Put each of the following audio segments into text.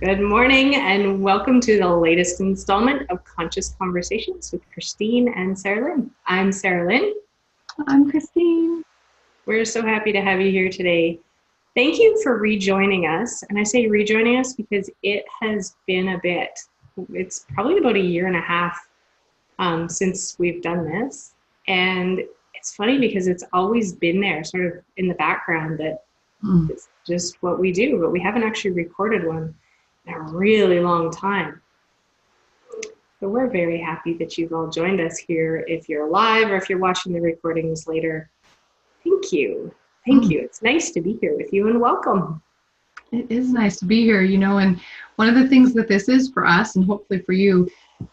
Good morning and welcome to the latest installment of Conscious Conversations with Christine and Sarah Lynn. I'm Sarah Lynn. I'm Christine. We're so happy to have you here today. Thank you for rejoining us. And I say rejoining us because it has been a bit. It's probably about a year and a half since we've done this. And it's funny because it's always been there sort of in the background that it's just what we do, but we haven't actually recorded one in a really long time. So we're very happy that you've all joined us here. If you're live or if you're watching the recordings later, thank you. Thank you. It's nice to be here with you and welcome. It is nice to be here, and one of the things that this is for us and hopefully for you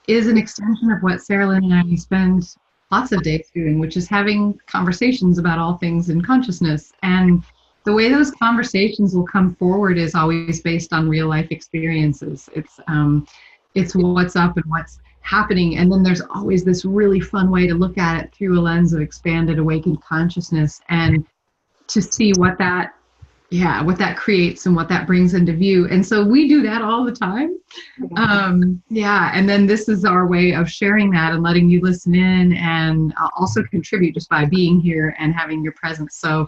is an extension of what Sarah Lynn and I spend lots of days doing, which is having conversations about all things in consciousness. And the way those conversations will come forward is always based on real life experiences. It's what's up and what's happening. And then there's always this really fun way to look at it through a lens of expanded, awakened consciousness and to see what that creates and what that brings into view. And so we do that all the time. And then this is our way of sharing that and letting you listen in and also contribute just by being here and having your presence. So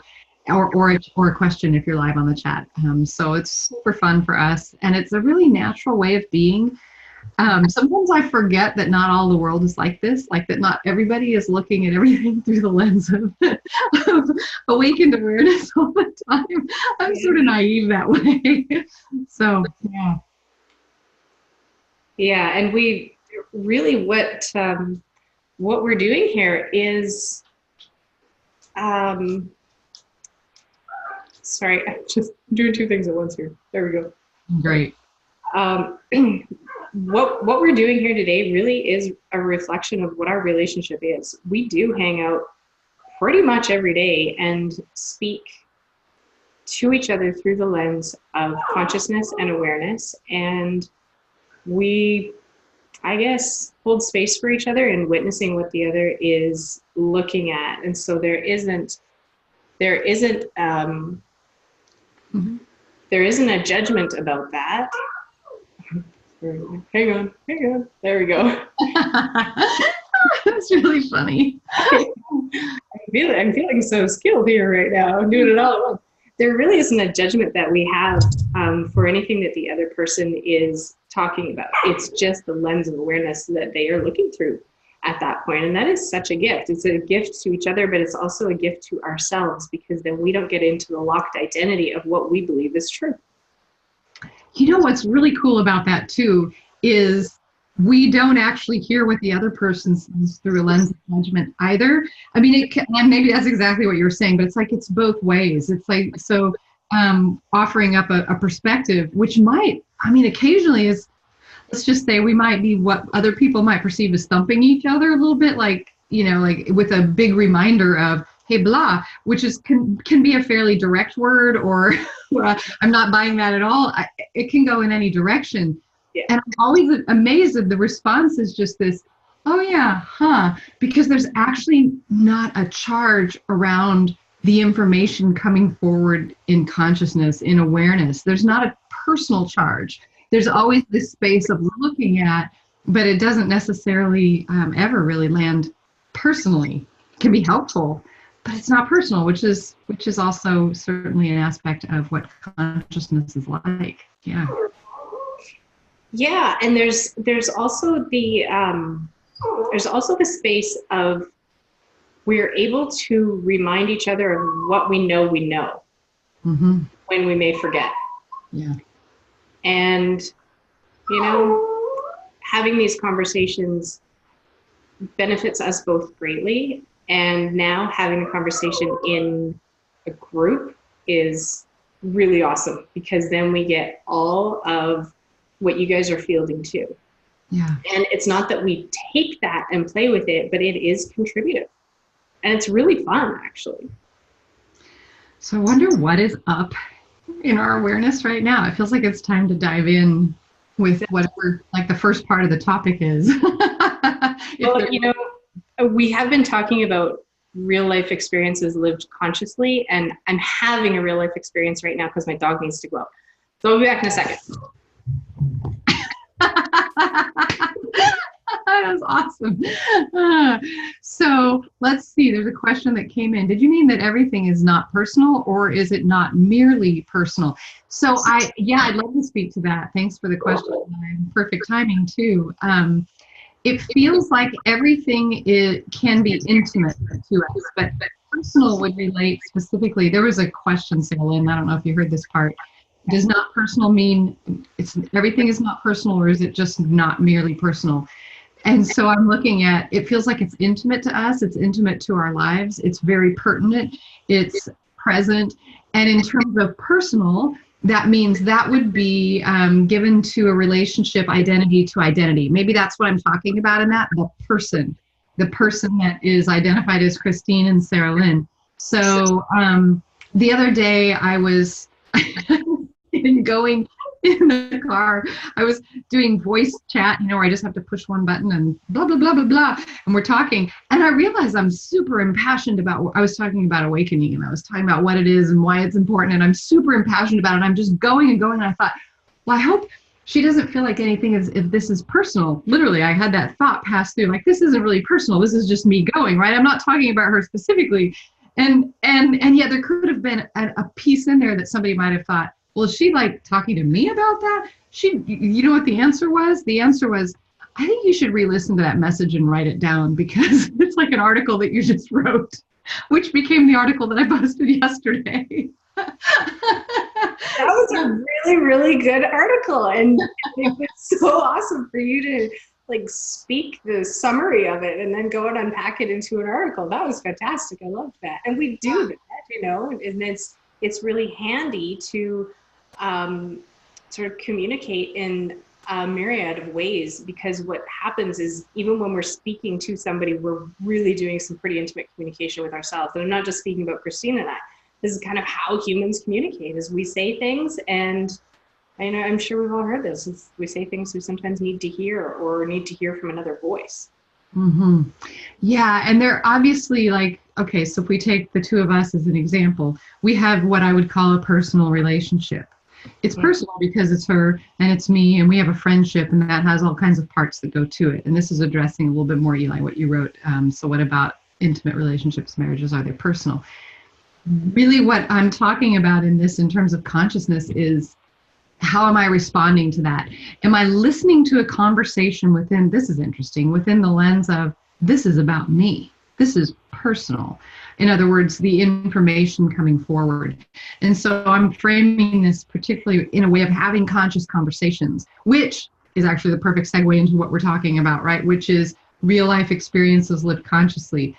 or a question if you're live on the chat. So it's super fun for us. And it's a really natural way of being. Sometimes I forget that not all the world is like this, like that not everybody is looking at everything through the lens of awakened awareness all the time. I'm sort of naive that way. So, yeah. Yeah, and we really what we're doing here is sorry, I'm just doing two things at once here. There we go. Great. What we're doing here today really is a reflection of what our relationship is. We do hang out pretty much every day and speak to each other through the lens of consciousness and awareness. And we, I guess, hold space for each other and witnessing what the other is looking at. And so there isn't a judgment about that. Hang on. There we go. That's really funny. I'm feeling so skilled here right now. I'm doing it all at once. There really isn't a judgment that we have for anything that the other person is talking about. It's just the lens of awareness that they are looking through at that point. And that is such a gift. It's a gift to each other, but it's also a gift to ourselves because then we don't get into the locked identity of what we believe is true. What's really cool about that too is we don't actually hear what the other person says through a lens of judgment either. I mean, and maybe that's exactly what you're saying, but it's like it's both ways. It's like, so offering up a perspective, which occasionally is, let's just say we might be what other people might perceive as thumping each other a little bit, like with a big reminder of, hey, blah, which can be a fairly direct word or I'm not buying that at all. It can go in any direction. Yeah. And I'm always amazed that the response is just this, oh yeah, because there's actually not a charge around the information coming forward in consciousness, in awareness. There's not a personal charge. There's always this space of looking at, but it doesn't necessarily ever really land personally. It can be helpful, but it's not personal, which is also certainly an aspect of what consciousness is like. Yeah. Yeah, and there's also the space of we're able to remind each other of what we know when we may forget. Yeah. And having these conversations benefits us both greatly. And now having a conversation in a group is really awesome because then we get all of what you guys are fielding too. Yeah. And it's not that we take that and play with it, but it is contributive. And it's really fun, actually. So I wonder what is up in our awareness right now. It feels like it's time to dive in with whatever, like the first part of the topic is. Well, we have been talking about real life experiences lived consciously, and I'm having a real life experience right now because my dog needs to go out. So I'll be back in a second. That was awesome. So let's see. There's a question that came in. Did you mean that everything is not personal, or is it not merely personal? So I'd love to speak to that. Thanks for the question. Perfect timing too. It feels like everything can be intimate to us, but personal would relate specifically. There was a question, Sarah, and I don't know if you heard this part. Does not personal mean everything is not personal, or is it just not merely personal? And so I'm looking at, it feels like it's intimate to us, it's intimate to our lives, it's very pertinent, it's present. And in terms of personal, that means that would be given to a relationship, identity to identity. Maybe that's what I'm talking about in that, the person that is identified as Christine and Sarah Lynn. So the other day I was going in the car, I was doing voice chat, where I just have to push one button and blah, blah, blah, blah, blah. And we're talking. And I realized I'm super impassioned about, I was talking about awakening, and I was talking about what it is and why it's important. And I'm super impassioned about it. I'm just going and going. And I thought, well, I hope she doesn't feel like anything is, if this is personal. Literally, I had that thought pass through, like, this isn't really personal. This is just me going, right? I'm not talking about her specifically. And yet there could have been a piece in there that somebody might have thought, well, is she like talking to me about that? You know what the answer was? The answer was, I think you should re-listen to that message and write it down, because it's like an article that you just wrote, which became the article that I posted yesterday. That was a really, really good article. And it was so awesome for you to like speak the summary of it and then go and unpack it into an article. That was fantastic. I loved that. And we do that, and it's really handy to sort of communicate in a myriad of ways, because what happens is, even when we're speaking to somebody, we're really doing some pretty intimate communication with ourselves. And I'm not just speaking about Christine and I. This is kind of how humans communicate, is we say things, and I'm sure we've all heard this. We say things we sometimes need to hear, or need to hear from another voice. Mm-hmm. Yeah, and they're obviously like, okay, so if we take the two of us as an example, we have what I would call a personal relationship. It's personal because it's her and it's me, and we have a friendship, and that has all kinds of parts that go to it. And this is addressing a little bit more, Eli, what you wrote. So what about intimate relationships, marriages? Are they personal? Really what I'm talking about in this, in terms of consciousness, is how am I responding to that? Am I listening to a conversation within, this is interesting, within the lens of, this is about me. This is personal. In other words, the information coming forward. And so I'm framing this particularly in a way of having conscious conversations, which is actually the perfect segue into what we're talking about, right? Which is real life experiences lived consciously.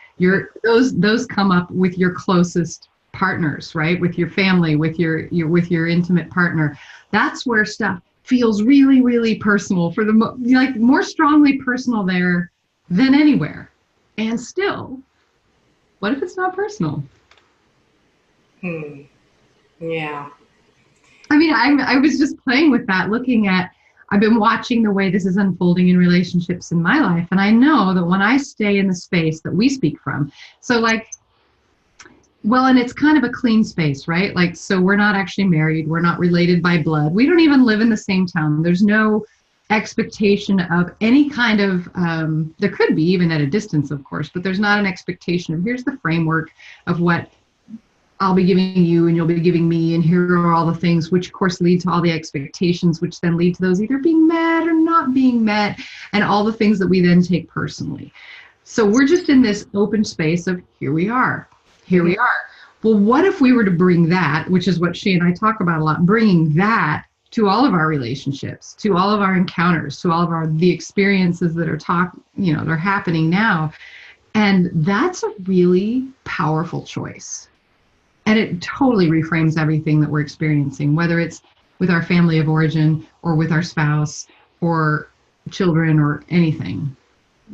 Those come up with your closest partners, right? With your family, with your intimate partner. That's where stuff feels really, really personal, for the like more strongly personal there than anywhere. And still, what if it's not personal? Yeah. I mean, I was just playing with that, looking at, I've been watching the way this is unfolding in relationships in my life. And I know that when I stay in the space that we speak from, so like, well, and it's kind of a clean space, right? Like, so we're not actually married. We're not related by blood. We don't even live in the same town. There's no expectation of any kind of, there could be even at a distance, of course, but there's not an expectation of, here's the framework of what I'll be giving you and you'll be giving me, and here are all the things, which of course lead to all the expectations, which then lead to those either being met or not being met, and all the things that we then take personally. So we're just in this open space of, here we are. Here we are. Well, what if we were to bring that, which is what she and I talk about a lot, bringing that to all of our relationships, to all of our encounters, to all of the experiences that are they're happening now. And that's a really powerful choice. And it totally reframes everything that we're experiencing, whether it's with our family of origin or with our spouse or children or anything.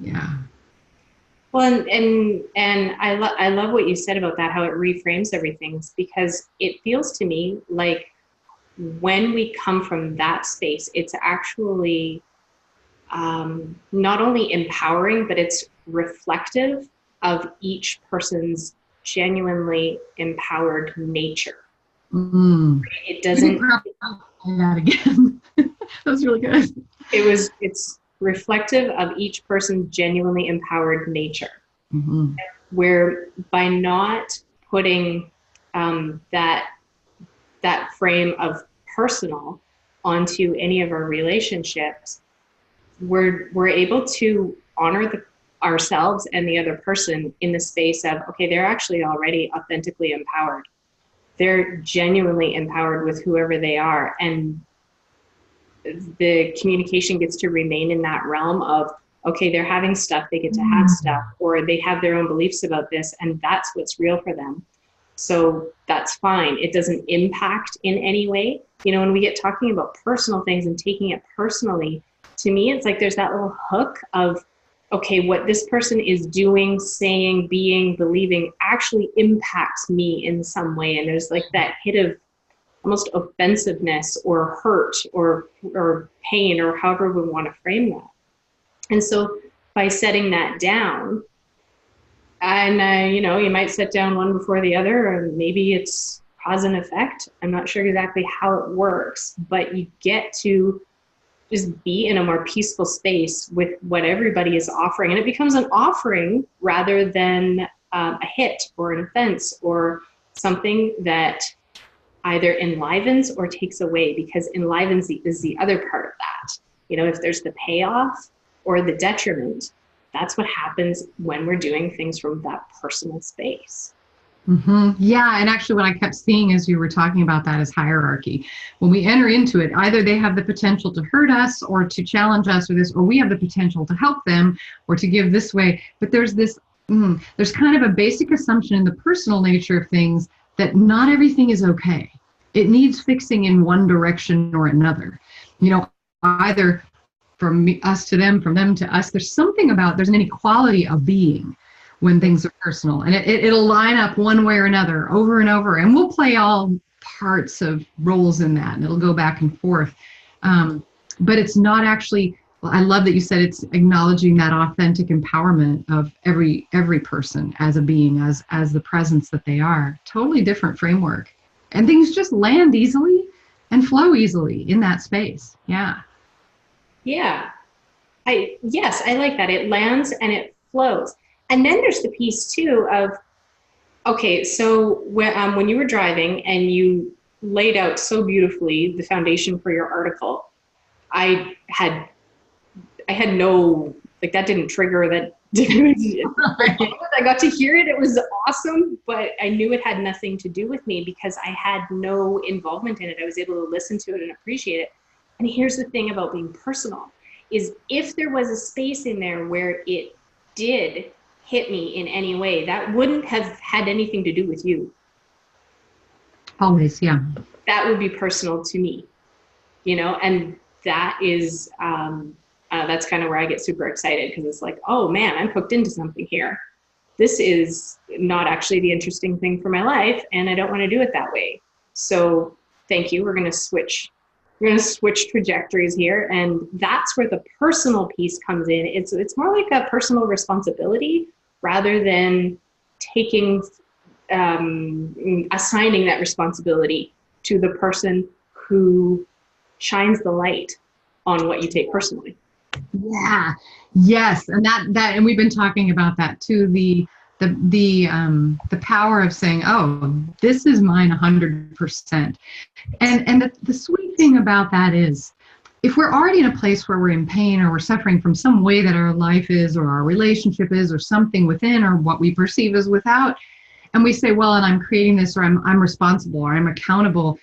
Yeah. Well, and I love what you said about that, how it reframes everything, because it feels to me like when we come from that space, it's actually not only empowering, but it's reflective of each person's genuinely empowered nature. Mm. It doesn't. Say that again. That was really good. It's reflective of each person's genuinely empowered nature, Mm-hmm. where by not putting that frame of personal onto any of our relationships, we're able to honor ourselves and the other person in the space of, okay, they're actually already authentically empowered. They're genuinely empowered with whoever they are. And the communication gets to remain in that realm of, okay, they're having stuff, they get to have stuff, or they have their own beliefs about this, and that's what's real for them. So that's fine. It doesn't impact in any way. You know, when we get talking about personal things and taking it personally, to me, it's like there's that little hook of, okay, what this person is doing, saying, being, believing actually impacts me in some way. And there's like that hit of almost offensiveness or hurt or pain, or however we want to frame that. And so by setting that down, and you know, you might set down one before the other, or maybe it's cause and effect. I'm not sure exactly how it works, but you get to just be in a more peaceful space with what everybody is offering. And it becomes an offering rather than a hit or an offense or something that either enlivens or takes away, because enlivens is the other part of that. You know, if there's the payoff or the detriment, that's what happens when we're doing things from that personal space. Mm-hmm. Yeah. And actually what I kept seeing as you were talking about that is hierarchy. When we enter into it, either they have the potential to hurt us or to challenge us or this, or we have the potential to help them or to give this way. But there's this, there's kind of a basic assumption in the personal nature of things that not everything is okay. It needs fixing in one direction or another. You know, either from us to them, from them to us. There's something about, there's an inequality of being when things are personal, and it'll line up one way or another over and over, and we'll play all parts of roles in that, and it'll go back and forth. But it's not actually, well, I love that you said it's acknowledging that authentic empowerment of every person as a being, as the presence that they are. Totally different framework, and things just land easily and flow easily in that space. Yeah. Yeah. Yes, I like that. It lands and it flows. And then there's the piece too of, okay, so when you were driving and you laid out so beautifully the foundation for your article, I had no, like, that didn't trigger that. I got to hear it. It was awesome, but I knew it had nothing to do with me because I had no involvement in it. I was able to listen to it and appreciate it. And here's the thing about being personal is if there was a space in there where it did hit me in any way, that wouldn't have had anything to do with you. Always, yeah. That would be personal to me, you know, and that is, that's kind of where I get super excited because it's like, oh man, I'm hooked into something here. This is not actually the interesting thing for my life, and I don't want to do it that way. So thank you. We're going to switch trajectories here, and that's where the personal piece comes in. It's more like a personal responsibility rather than taking assigning that responsibility to the person who shines the light on what you take personally. Yeah. Yes. And and we've been talking about that too. The power of saying, oh, this is mine 100%. And the sweet thing about that is, if we're already in a place where we're in pain or we're suffering from some way that our life is or our relationship is or something within or what we perceive as without, and we say, well, and I'm creating this, or I'm responsible, or I'm accountable,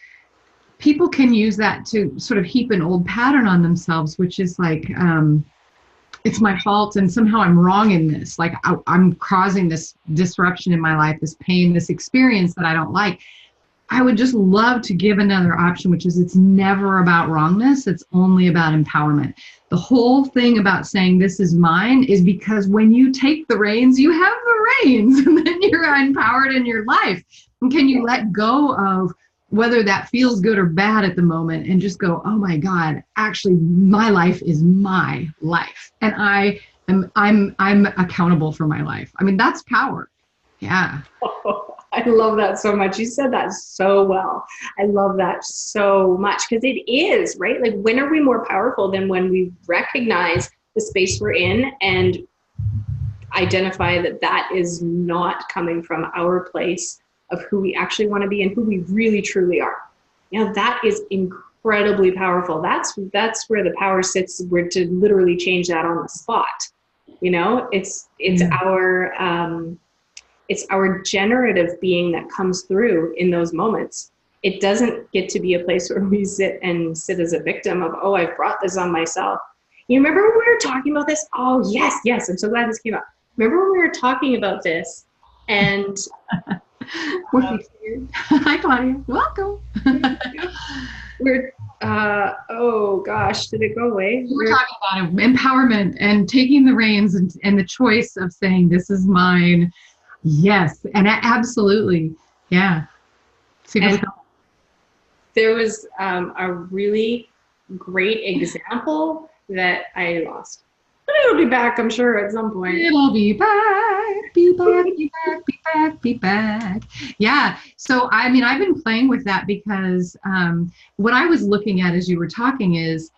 people can use that to sort of heap an old pattern on themselves, which is like, it's my fault and somehow I'm wrong in this. Like I'm causing this disruption in my life, this pain, this experience that I don't like. I would just love to give another option, which is it's never about wrongness. It's only about empowerment. The whole thing about saying this is mine is because when you take the reins, you have the reins and then you're empowered in your life. And can you let go of whether that feels good or bad at the moment and just go, oh my God, actually my life is my life. And I'm accountable for my life. I mean, that's power. Yeah. Oh, I love that so much. You said that so well. I love that so much because it is, right? Like, when are we more powerful than when we recognize the space we're in and identify that that is not coming from our place of who we actually want to be and who we really truly are. You know, that is incredibly powerful. That's where the power sits. We're to literally change that on the spot. You know, it's our generative being that comes through in those moments. It doesn't get to be a place where we sit as a victim of, oh, I've brought this on myself. You remember when we were talking about this? Oh, yes. I'm so glad this came up. Remember when we were talking about this and hi, Claudia. Welcome. we're oh gosh, did it go away? We're talking about empowerment and taking the reins and the choice of saying, this is mine. Yes. And absolutely. Yeah. There was a really great example that I lost. But it'll be back, I'm sure, at some point. It'll be back, be back, be back, be back, be back. Yeah. So, I mean, I've been playing with that because what I was looking at as you were talking is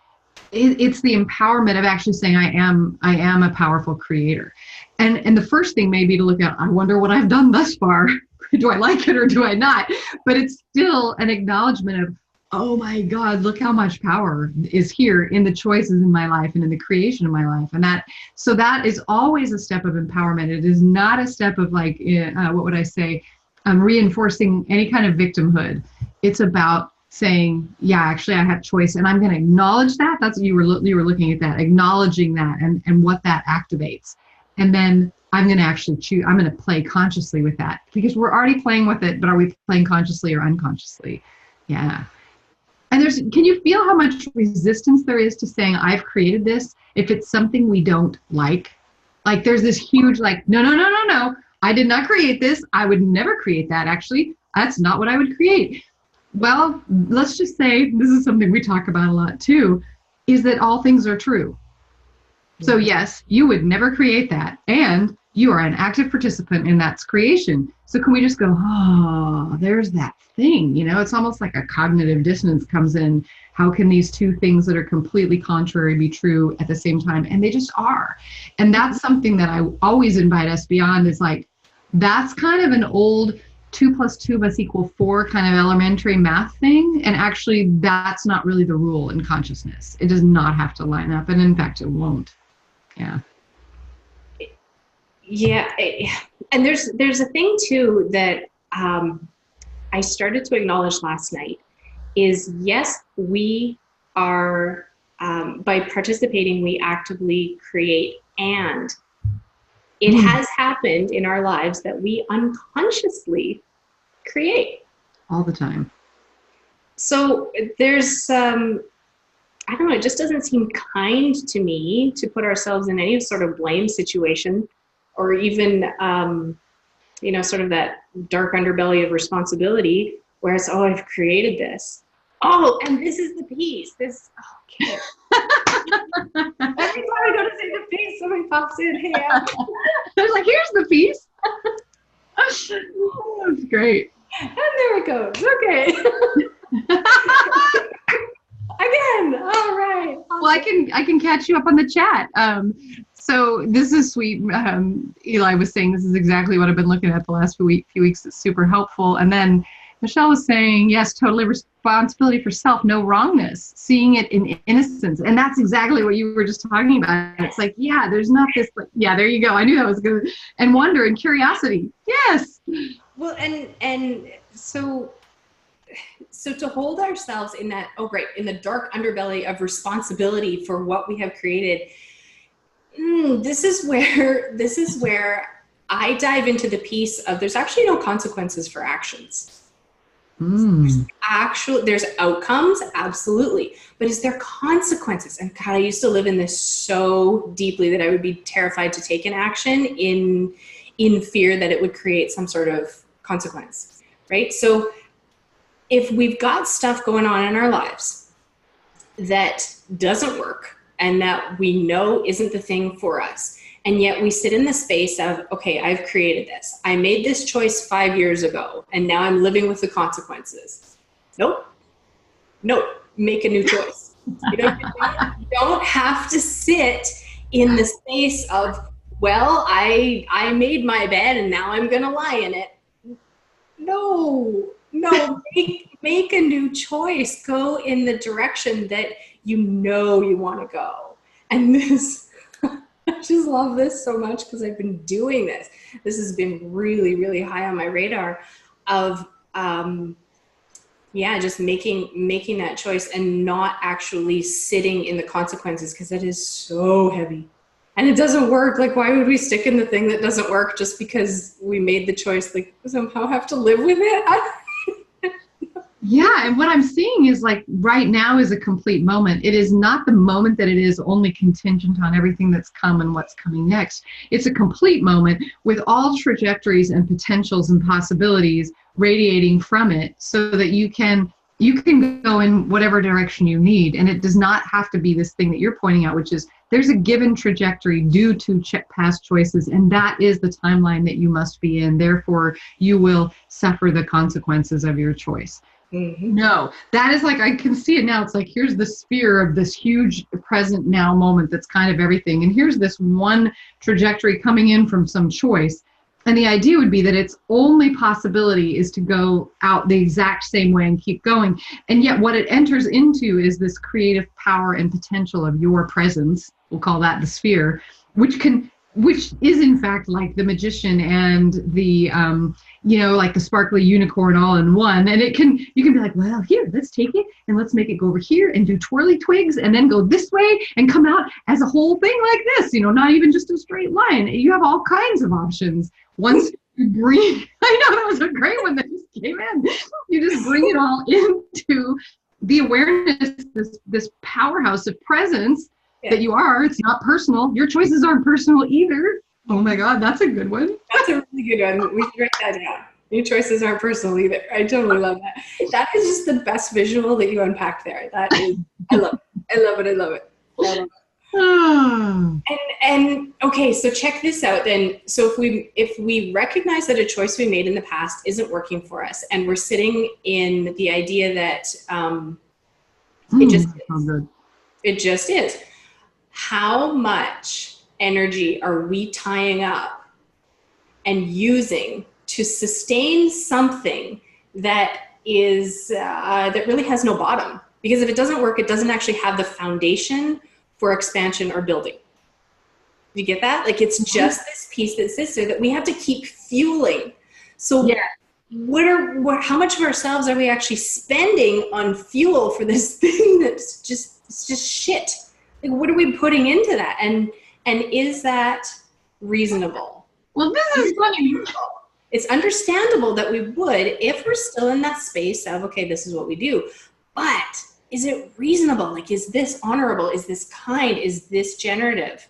it's the empowerment of actually saying, I am a powerful creator. And the first thing may be to look at, I wonder what I've done thus far. Do I like it or do I not? But it's still an acknowledgement of, oh my God, look how much power is here in the choices in my life and in the creation of my life. And that is always a step of empowerment. It is not a step of like, what would I say, reinforcing any kind of victimhood. It's about saying, yeah, actually I have choice and I'm going to acknowledge that. That's what you were looking at, that, acknowledging that and what that activates. And then I'm going to actually choose, I'm going to play consciously with that because we're already playing with it, but are we playing consciously or unconsciously? Yeah. And can you feel how much resistance there is to saying, I've created this, if it's something we don't like? Like there's this huge, like, no, I did not create this. I would never create that. Actually, that's not what I would create. Well, let's just say, this is something we talk about a lot too, is that all things are true. So yes, you would never create that. And you are an active participant in that creation. So can we just go, oh, there's that thing, you know, it's almost like a cognitive dissonance comes in. How can these two things that are completely contrary be true at the same time? And they just are. And that's something that I always invite us beyond is like, that's kind of an old 2 + 2 = 4 kind of elementary math thing. And actually that's not really the rule in consciousness. It does not have to line up. And in fact, it won't. Yeah. Yeah. And there's a thing too that I started to acknowledge last night is, yes, we are, by participating, we actively create, and it has happened in our lives that we unconsciously create. All the time. So there's, I don't know, it just doesn't seem kind to me to put ourselves in any sort of blame situation or even, you know, sort of that dark underbelly of responsibility where it's, oh, I've created this. Oh, and this is the piece. This, okay. Every time I go to say the piece, somebody pops in. Hey, there's like, here's the piece. Oh, that's great. And there it goes. Okay. Again. All right. Well, I can catch you up on the chat. So this is sweet. Eli was saying this is exactly what I've been looking at the last few weeks. It's super helpful. And then Michelle was saying, yes, totally responsibility for self, no wrongness, seeing it in innocence. And that's exactly what you were just talking about. It's like, yeah, there's not this, like, yeah, there you go. I knew that was good. And wonder and curiosity. Yes. Well, and so to hold ourselves in that, in the dark underbelly of responsibility for what we have created, this is where I dive into the piece of there's actually no consequences for actions. There's outcomes, absolutely. But is there consequences? And God, I used to live in this so deeply that I would be terrified to take an action in fear that it would create some sort of consequence, right? So if we've got stuff going on in our lives that doesn't work and that we know isn't the thing for us, And yet we sit in the space of, okay, I've created this. I made this choice 5 years ago, and now I'm living with the consequences. Nope. Make a new choice. You don't have to sit in the space of, well, I made my bed and now I'm going to lie in it. No, make a new choice. Go in the direction that you want to go. And this, I just love this so much because I've been doing this. This has been really, really high on my radar of, just making that choice and not actually sitting in the consequences, because that is so heavy. And it doesn't work. Like, why would we stick in the thing that doesn't work just because we made the choice? Like, somehow have to live with it? Yeah, and what I'm seeing is, like, right now is a complete moment. It is not the moment that it is only contingent on everything that's come and what's coming next. It's a complete moment with all trajectories and potentials and possibilities radiating from it, so that you can go in whatever direction you need. And it does not have to be this thing that you're pointing out, which is there's a given trajectory due to past choices, and that is the timeline that you must be in. Therefore, you will suffer the consequences of your choice. Mm-hmm. No, that is, like, I can see it now. It's like, here's the sphere of this huge present now moment that's kind of everything. And here's this one trajectory coming in from some choice. And the idea would be that its only possibility is to go out the exact same way and keep going. And yet what it enters into is this creative power and potential of your presence. We'll call that the sphere, which is in fact like the magician and the, like the sparkly unicorn all in one. And you can be like, well, here, let's take it and let's make it go over here and do twirly twigs and then go this way and come out as a whole thing like this, not even just a straight line. You have all kinds of options. Once you bring, I know that was a great one that just came in. You just bring it all into the awareness, this powerhouse of presence that you are. It's not personal. Your choices aren't personal either. Oh my God, that's a good one. That's a really good one. We should write that down. Your choices aren't personal either. I totally love that. That is just the best visual that you unpacked there. That is, I love it. And okay, so check this out then. So if we recognize that a choice we made in the past isn't working for us, and we're sitting in the idea that it just is. How much energy are we tying up and using to sustain something that is that really has no bottom? Because if it doesn't work, it doesn't actually have the foundation for expansion or building. You get that? Like, it's just this piece that sits there that we have to keep fueling. So how much of ourselves are we actually spending on fuel for this thing that's just shit? Like, what are we putting into that? And is that reasonable? Well, this is funny. It's understandable that we would, if we're still in that space of, okay, this is what we do. But is it reasonable? Like, is this honorable? Is this kind? Is this generative?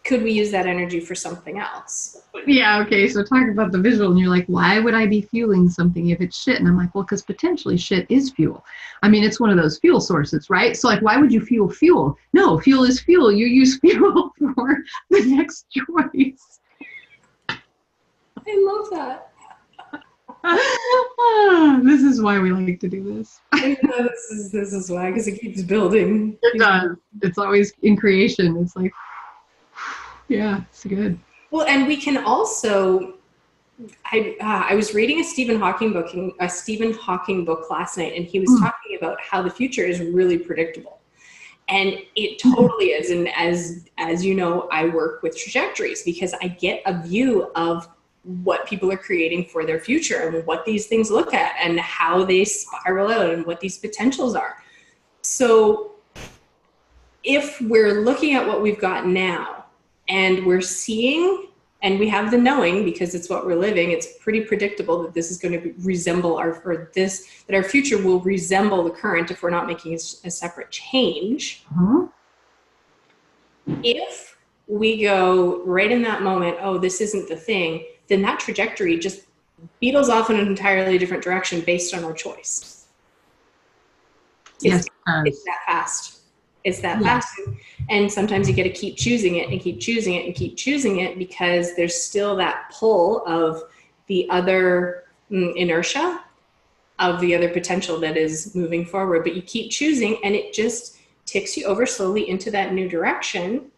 Could we use that energy for something else? Yeah, okay, so talk about the visual, and you're like, why would I be fueling something if it's shit? And I'm like, well, because potentially shit is fuel. I mean, it's one of those fuel sources, right? So, like, why would you fuel fuel? No, fuel is fuel. You use fuel for the next choice. I love that. This is why we like to do this. I know this is why, because it keeps building. It does. It's always in creation. It's like, yeah, it's good. Well, and we can also, I was reading a Stephen Hawking book last night, and he was talking about how the future is really predictable. And it totally is. And as you know, I work with trajectories because I get a view of what people are creating for their future and what these things look at and how they spiral out and what these potentials are. So if we're looking at what we've got now and we're seeing, and we have the knowing because it's what we're living, it's pretty predictable that this is going to resemble that our future will resemble the current if we're not making a separate change. Uh-huh. If we go right in that moment, oh, this isn't the thing, then that trajectory just beetles off in an entirely different direction based on our choice. Yes, it's that fast. It's that Yeah. fast. And sometimes you got to keep choosing it and keep choosing it and keep choosing it, because there's still that pull of the other inertia of the other potential that is moving forward. But you keep choosing, and it just ticks you over slowly into that new direction.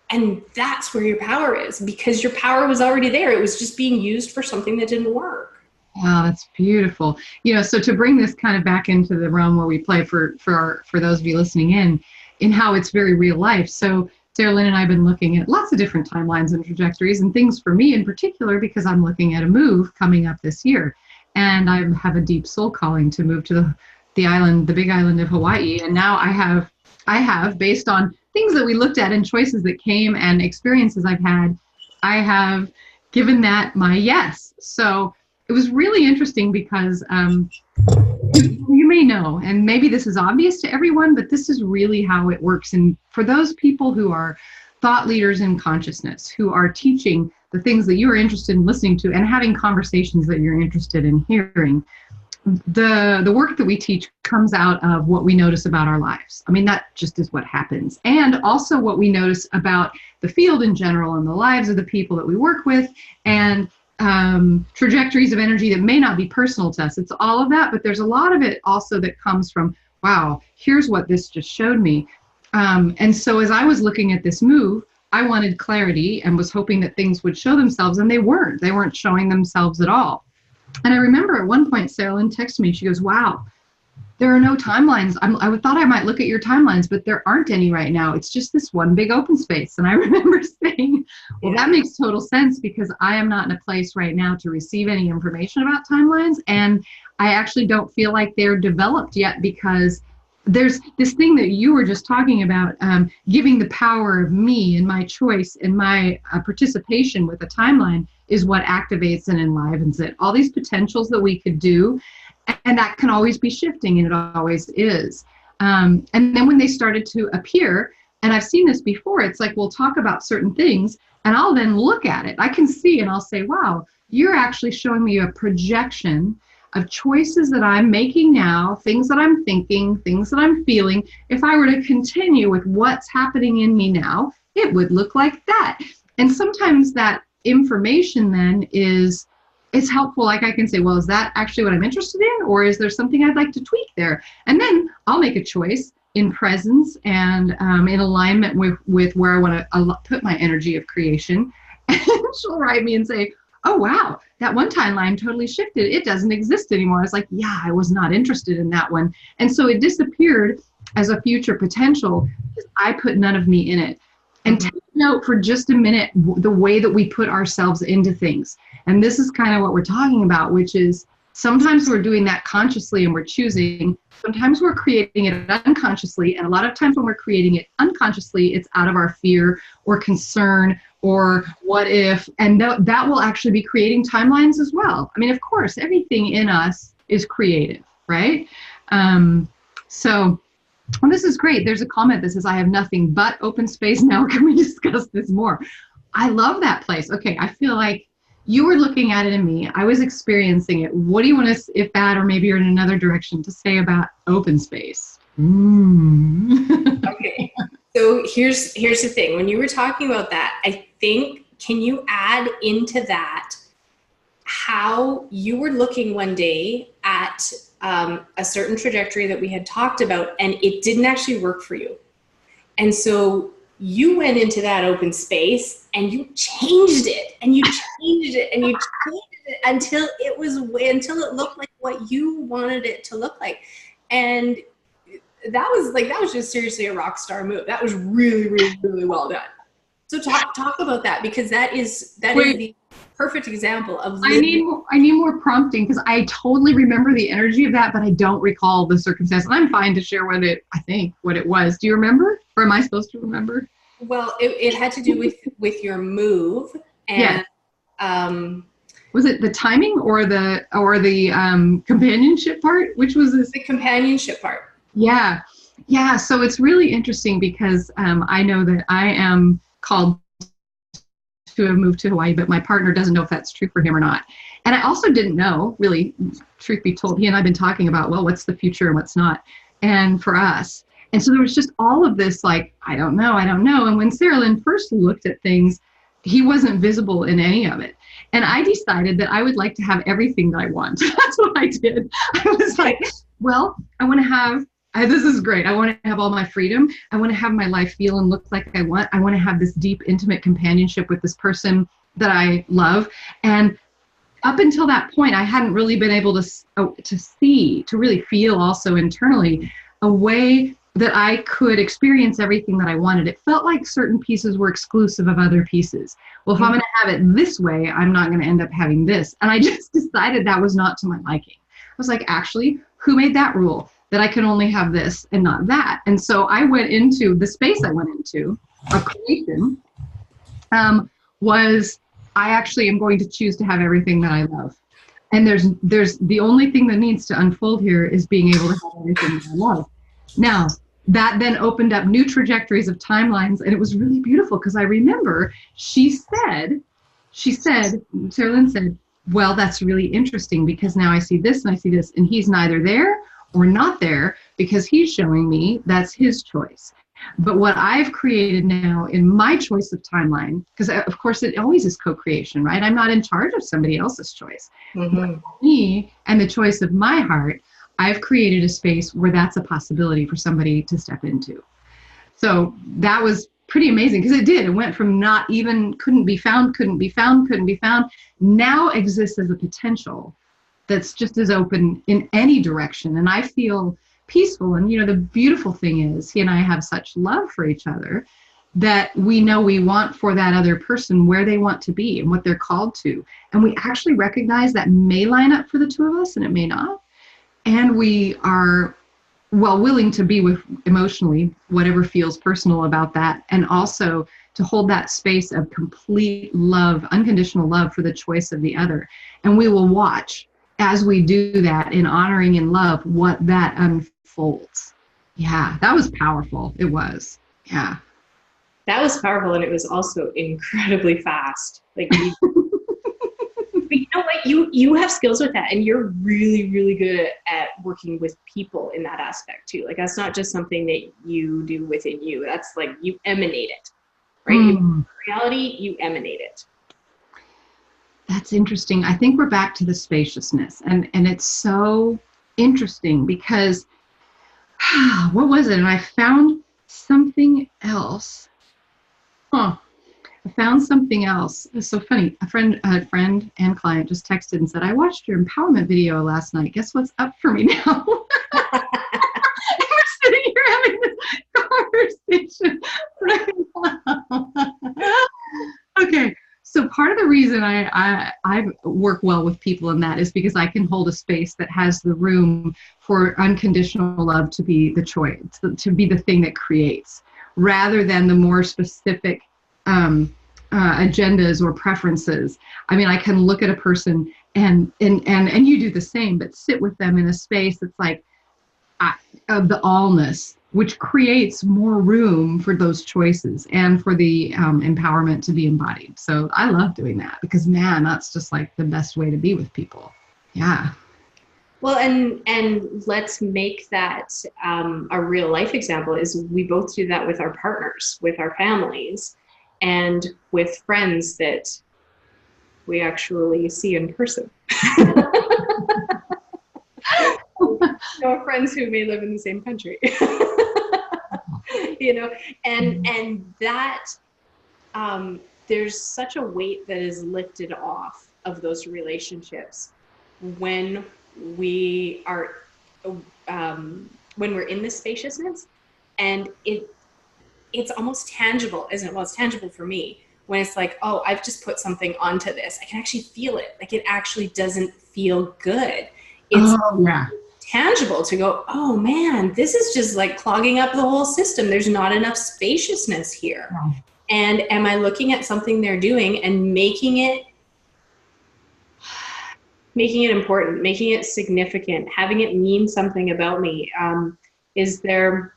And that's where your power is, because your power was already there. It was just being used for something that didn't work. Wow, that's beautiful. So to bring this kind of back into the realm where we play for those of you listening in how it's very real life. So Sarah Lynn and I have been looking at lots of different timelines and trajectories and things for me in particular, because I'm looking at a move coming up this year. And I have a deep soul calling to move to the island, the big island of Hawaii. And now I have, based on things that we looked at and choices that came and experiences I've had, I have given that my yes. So it was really interesting because you may know, and maybe this is obvious to everyone, but this is really how it works. And for those people who are thought leaders in consciousness, who are teaching the things that you're interested in listening to and having conversations that you're interested in hearing, the work that we teach comes out of what we notice about our lives. I mean, that just is what happens. And also what we notice about the field in general and the lives of the people that we work with, and trajectories of energy that may not be personal to us. It's all of that, but there's a lot of it also that comes from, wow, here's what this just showed me. And so as I was looking at this move, I wanted clarity and was hoping that things would show themselves, and they weren't. They weren't showing themselves at all. And I remember at one point, Sarah Lynn texted me, she goes, wow, there are no timelines. I thought I might look at your timelines, but there aren't any right now. It's just this one big open space. And I remember saying, well, that makes total sense, because I am not in a place right now to receive any information about timelines. And I actually don't feel like they're developed yet, because there's this thing that you were just talking about, giving the power of me and my choice and my participation with a timeline is what activates and enlivens it. All these potentials that we could do, and that can always be shifting, and it always is. And then when they started to appear, and I've seen this before, it's like we'll talk about certain things, and I'll then look at it. I can see, and I'll say, wow, you're actually showing me a projection of choices that I'm making now, things that I'm thinking, things that I'm feeling. If I were to continue with what's happening in me now, it would look like that. And sometimes that information then is helpful. Like I can say, well, is that actually what I'm interested in? Or is there something I'd like to tweak there? And then I'll make a choice in presence and in alignment with where I want to put my energy of creation. And she'll write me and say, oh, wow, that one timeline totally shifted. It doesn't exist anymore. I was like, yeah, I was not interested in that one. And so it disappeared as a future potential because I put none of me in it. And take note for just a minute the way that we put ourselves into things. And this is kind of what we're talking about, which is sometimes we're doing that consciously and we're choosing. Sometimes we're creating it unconsciously. And a lot of times when we're creating it unconsciously, it's out of our fear or concern or what if. And that will actually be creating timelines as well. I mean, of course, everything in us is creative, right? Well, this is great. There's a comment that says, I have nothing but open space now. Can we discuss this more? I love that place. Okay, I feel like you were looking at it in me. I was experiencing it. What do you want to, if that, or maybe you're in another direction, to say about open space? Okay, so here's the thing. When you were talking about that, I think, can you add into that how you were looking one day at a certain trajectory that we had talked about, and it didn't actually work for you. And so you went into that open space and you changed it and you changed it and you changed it until it looked like what you wanted it to look like. And that was just seriously a rock star move. That was really, really, really well done. So talk about that, because that is the perfect example of I need more prompting, because I totally remember the energy of that, but I don't recall the circumstance. And I'm fine to share what it was. Do you remember? Or am I supposed to remember? Well, it had to do with your move. And was it the timing or the companionship part? Which was this? The companionship part. Yeah. Yeah. So it's really interesting because I know that I am called to have moved to Hawaii, but my partner doesn't know if that's true for him or not. And I also didn't know, really, truth be told, he and I have been talking about, well, what's the future and what's not, and for us. And so there was just all of this, like, I don't know. And when Sarah Lynn first looked at things, he wasn't visible in any of it. And I decided that I would like to have everything that I want. That's what I did. I was like, well, I want to have, this is great. I want to have all my freedom. I want to have my life feel and look like I want. I want to have this deep, intimate companionship with this person that I love. And up until that point, I hadn't really been able to see, to really feel also internally a way that I could experience everything that I wanted. It felt like certain pieces were exclusive of other pieces. Well, if I'm going to have it this way, I'm not going to end up having this. And I just decided that was not to my liking. I was like, actually, who made that rule that I can only have this and not that? And so I went into the space I went into of creation was I actually am going to choose to have everything that I love. And there's the only thing that needs to unfold here is being able to have everything that I love. Now, that then opened up new trajectories of timelines, and it was really beautiful because I remember she said, Sarah Lynn said, well, that's really interesting because now I see this and I see this, and he's neither there or not there because he's showing me that's his choice. But what I've created now in my choice of timeline, because of course it always is co-creation, right? I'm not in charge of somebody else's choice. But me and the choice of my heart, I've created a space where that's a possibility for somebody to step into. So that was pretty amazing because it did. It went from not even couldn't be found, now exists as a potential that's just as open in any direction. And I feel peaceful. And, the beautiful thing is he and I have such love for each other that we know we want for that other person where they want to be and what they're called to. And we actually recognize that may line up for the two of us and it may not. And we are willing to be with emotionally whatever feels personal about that, and also to hold that space of complete love, unconditional love for the choice of the other. And we will watch as we do that in honoring and love what that unfolds. Yeah, that was powerful. It was. Yeah. That was powerful, and it was also incredibly fast. Like, but you know what? You have skills with that, and you're really, really good at working with people in that aspect too. Like, that's not just something that you do within you. That's like you emanate it, right? In reality, you emanate it. That's interesting. I think we're back to the spaciousness, and it's so interesting because what was it? And I found something else. I found something else. It's so funny. A friend and client just texted and said, I watched your empowerment video last night. Guess what's up for me now? We're sitting here having this conversation right now. Okay. So part of the reason I work well with people in that is because I can hold a space that has the room for unconditional love to be the choice, to be the thing that creates, rather than the more specific agendas or preferences. I mean, I can look at a person and you do the same, but sit with them in a space that's like of the allness, which creates more room for those choices and for the empowerment to be embodied. So I love doing that because, man, that's just like the best way to be with people. Yeah. Well, and let's make that a real life example. Is we both do that with our partners, with our families, and with friends that we actually see in person. Or friends who may live in the same country. And that there's such a weight that is lifted off of those relationships when we are when we're in this spaciousness, and it's almost tangible, isn't it? Well, it's tangible for me when it's like, oh, I've just put something onto this. I can actually feel it. Like, it actually doesn't feel good. It's tangible to go, oh man, this is just like clogging up the whole system. There's not enough spaciousness here. Yeah. And am I looking at something they're doing and making it important, making it significant, having it mean something about me? Is there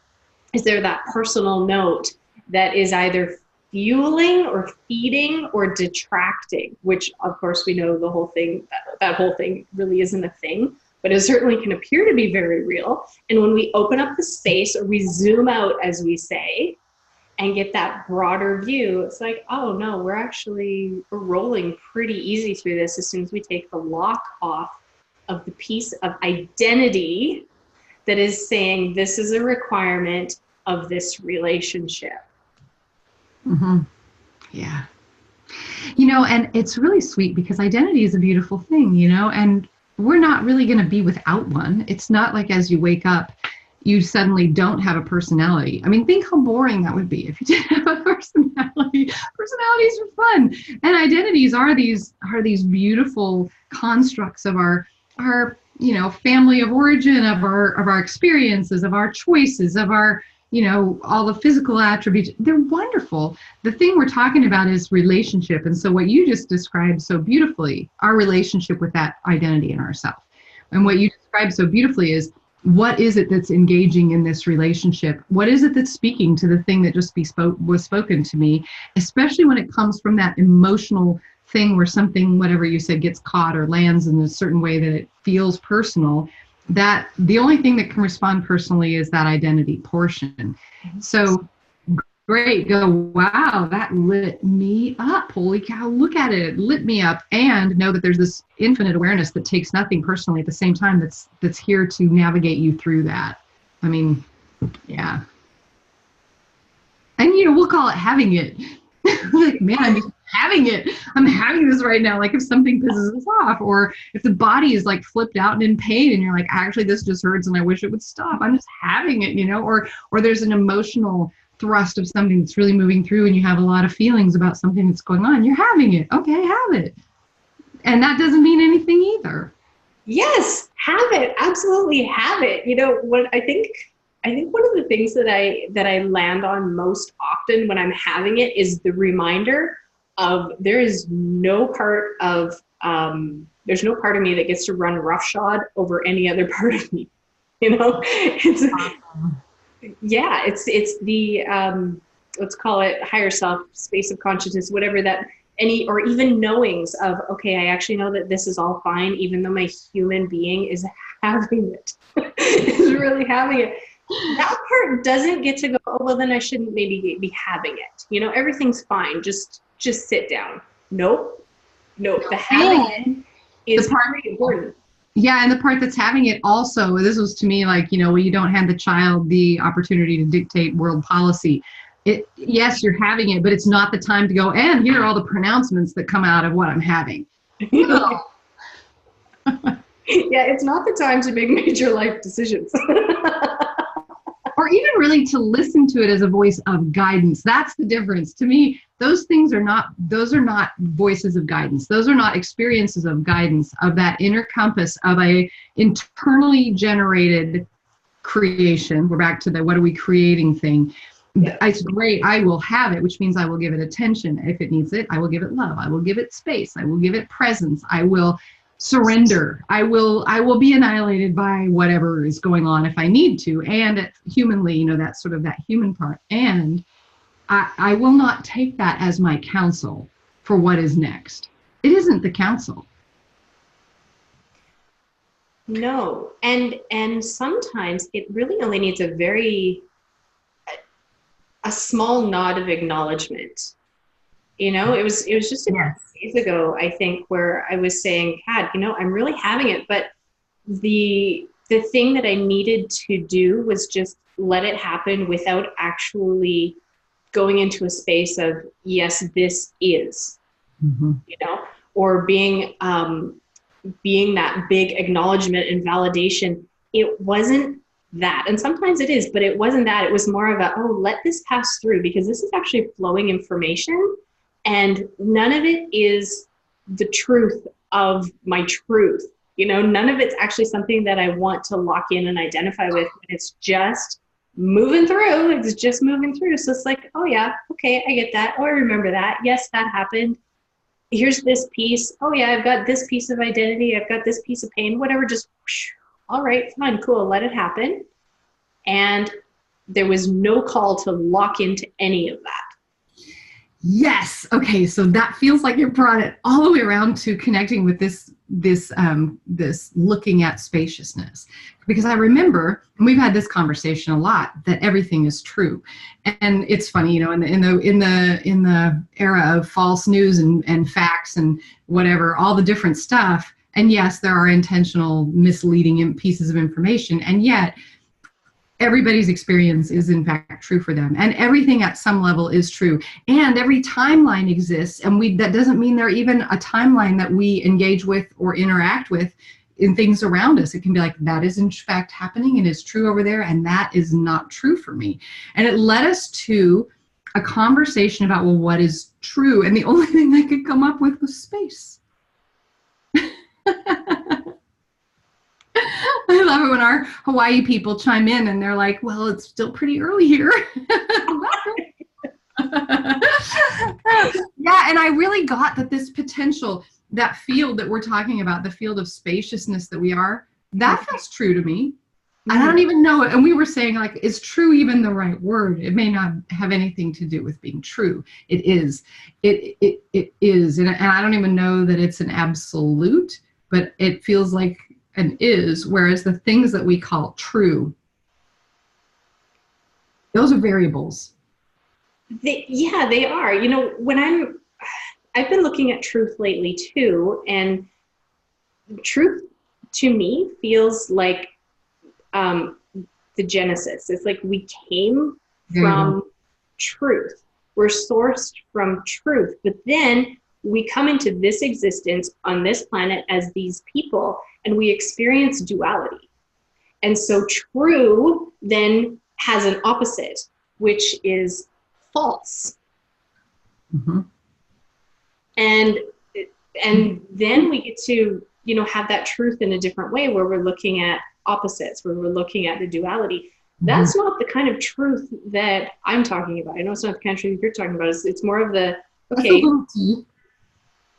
that personal note that is either fueling or feeding or detracting, which of course we know that whole thing really isn't a thing. but it certainly can appear to be very real. And when we open up the space, or we zoom out, as we say, and get that broader view, it's like, oh no, we're rolling pretty easy through this as soon as we take the lock off of the piece of identity that is saying this is a requirement of this relationship. Mm-hmm. Yeah. And it's really sweet because identity is a beautiful thing, and we're not really going to be without one. It's not like as you wake up, you suddenly don't have a personality. I mean, think how boring that would be if you didn't have a personality. Personalities are fun. And identities are these beautiful constructs of our family of origin, of our experiences, of our choices, of our, all the physical attributes. They're wonderful. The thing we're talking about is relationship. And so what you just described so beautifully, our relationship with that identity in ourselves. And what you described so beautifully is, what is it that's engaging in this relationship? What is it that's speaking to the thing that just was spoken to me, especially when it comes from that emotional thing where something, whatever you said, gets caught or lands in a certain way that it feels personal, that the only thing that can respond personally is that identity portion. So great, go, wow, that lit me up. Holy cow, look at it. It lit me up. And know that there's this infinite awareness that takes nothing personally at the same time that's here to navigate you through that. I mean, yeah. And, we'll call it having it. Like, man, I'm just having it. I'm having this right now. Like if something pisses us off, or if the body is like flipped out and in pain and you're like, actually, this just hurts and I wish it would stop. I'm just having it, or there's an emotional thrust of something that's really moving through and you have a lot of feelings about something that's going on. You're having it. Okay, have it. And that doesn't mean anything either. Yes, have it. Absolutely have it. What I think one of the things that I land on most often when I'm having it is the reminder of there's no part of me that gets to run roughshod over any other part of me. It's Awesome. Yeah, it's the let's call it higher self, space of consciousness, whatever that or even knowings of, okay, I actually know that this is all fine, even though my human being is having it, is really having it. That part doesn't get to go, oh, well, then I shouldn't maybe be having it. Everything's fine. Just sit down. Nope. The having it is very important. Yeah, and the part that's having it also, this was to me like, when you don't hand the child the opportunity to dictate world policy. Yes, you're having it, but it's not the time to go, and here are all the pronouncements that come out of what I'm having. Yeah, it's not the time to make major life decisions. Or even really to listen to it as a voice of guidance. That's the difference. To me, those are not voices of guidance. Those are not experiences of guidance, of that inner compass of a internally generated creation. We're back to the what are we creating thing. Yeah. It's great. I will have it, which means I will give it attention. If it needs it, I will give it love. I will give it space. I will give it presence. I will surrender. I will be annihilated by whatever is going on if I need to. And humanly, that's sort of that human part. And I will not take that as my counsel for what is next. It isn't the counsel. No. And sometimes it really only needs a small nod of acknowledgement. It was just a few days ago, I think, where I was saying, Kat, I'm really having it, but the thing that I needed to do was just let it happen without actually going into a space of, yes, this is, or being that big acknowledgement and validation. It wasn't that. And sometimes it is, but it wasn't that. It was more of a, oh, let this pass through, because this is actually flowing information. And none of it is the truth of my truth. None of it's actually something that I want to lock in and identify with. It's just moving through. It's just moving through. So it's like, oh yeah, okay, I get that. Oh, I remember that. Yes, that happened. Here's this piece. Oh yeah, I've got this piece of identity. I've got this piece of pain, whatever, just, all right, fine, cool, let it happen. And there was no call to lock into any of that. Yes. Okay. So that feels like you brought it all the way around to connecting with this looking at spaciousness, because I remember, and we've had this conversation a lot, that everything is true. And it's funny, in the era of false news and facts and whatever, all the different stuff. And yes, there are intentional misleading pieces of information, and yet everybody's experience is in fact true for them, and everything at some level is true, and every timeline exists, and that doesn't mean they're even a timeline that we engage with or interact with in things around us. It can be like, that is in fact happening and is true over there, and that is not true for me. And it led us to a conversation about, well, what is true? And the only thing I could come up with was space. I love it when our Hawaii people chime in and they're like, well, it's still pretty early here. Yeah, and I really got that this potential, that field that we're talking about, the field of spaciousness that we are, that feels true to me. I don't even know it. And we were saying, like, is true even the right word? It may not have anything to do with being true. It is. It is. And I don't even know that it's an absolute, but it feels like an is, whereas the things that we call true, those are variables. They are. I've been looking at truth lately too, and truth to me feels like the genesis. It's like we came from truth. We're sourced from truth, but then we come into this existence on this planet as these people, and we experience duality. And so true then has an opposite, which is false. Mm-hmm. And then we get to, have that truth in a different way, where we're looking at opposites, where we're looking at the duality. That's not the kind of truth that I'm talking about. I know it's not the kind of truth you're talking about. It's more of the, okay.